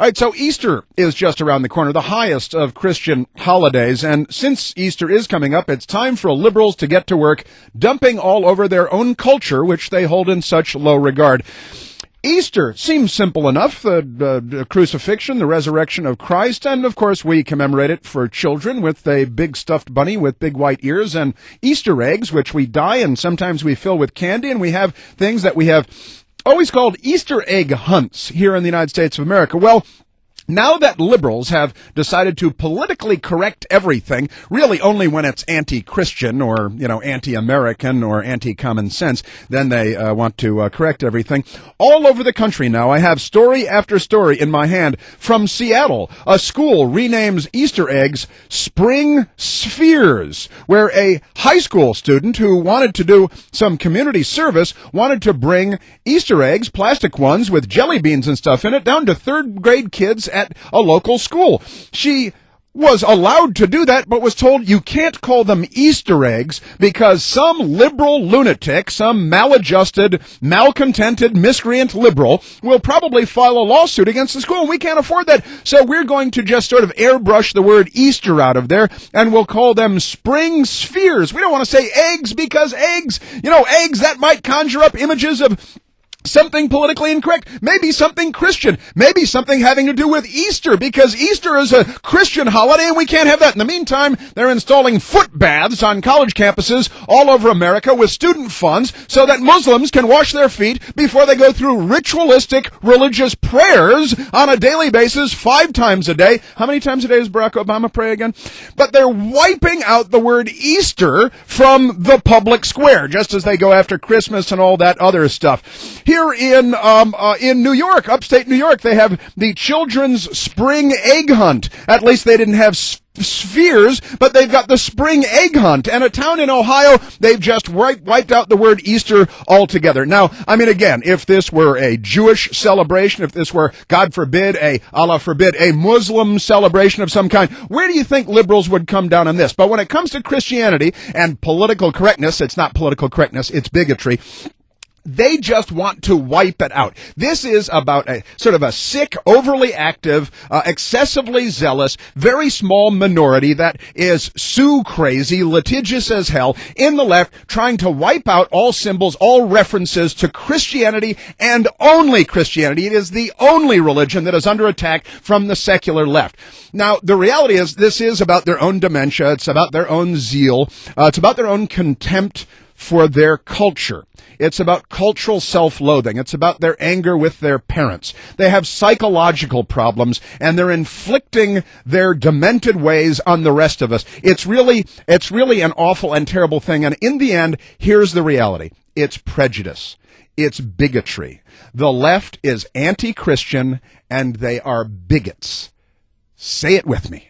All right, so Easter is just around the corner, the highest of Christian holidays. And since Easter is coming up, it's time for liberals to get to work dumping all over their own culture, which they hold in such low regard. Easter seems simple enough, the crucifixion, the resurrection of Christ, and of course we commemorate it for children with a big stuffed bunny with big white ears and Easter eggs, which we dye and sometimes we fill with candy, and we have things that we have always called Easter egg hunts here in the United States of America. Well, now that liberals have decided to politically correct everything, really only when it's anti-Christian or, anti-American or anti-common sense, then they want to correct everything. All over the country now, I have story after story in my hand. From Seattle, a school renames Easter eggs Spring Spheres, where a high school student who wanted to do some community service wanted to bring Easter eggs, plastic ones with jelly beans and stuff in it, down to third grade kids at a local school. She was allowed to do that, but was told you can't call them Easter eggs because some liberal lunatic, some maladjusted, malcontented, miscreant liberal will probably file a lawsuit against the school, and we can't afford that. So we're going to just sort of airbrush the word Easter out of there, and we'll call them Spring Spheres. We don't want to say eggs because eggs, eggs, that might conjure up images of something politically incorrect, maybe something Christian, maybe something having to do with Easter, because Easter is a Christian holiday and we can't have that. In the meantime, they're installing foot baths on college campuses all over America with student funds so that Muslims can wash their feet before they go through ritualistic religious prayers on a daily basis 5 times a day. How many times a day does Barack Obama pray again? But they're wiping out the word Easter from the public square, just as they go after Christmas and all that other stuff. Here in New York, upstate New York, they have the Children's Spring Egg Hunt. At least they didn't have spheres, but they've got the Spring Egg Hunt. And a town in Ohio, they've just wiped out the word Easter altogether. Now, again, if this were a Jewish celebration, if this were, God forbid, Allah forbid, a Muslim celebration of some kind, where do you think liberals would come down on this? But when it comes to Christianity and political correctness, it's not political correctness, it's bigotry. They just want to wipe it out. This is about a sort of a sick, overly active, excessively zealous, very small minority that is crazy, litigious as hell, in the left, trying to wipe out all symbols, all references to Christianity and only Christianity. It is the only religion that is under attack from the secular left. Now, the reality is this is about their own dementia. It's about their own zeal. It's about their own contempt for their culture. It's about cultural self-loathing. It's about their anger with their parents. They have psychological problems, and they're inflicting their demented ways on the rest of us. It's really an awful and terrible thing. And in the end, here's the reality. It's prejudice. It's bigotry. The left is anti-Christian, and they are bigots. Say it with me.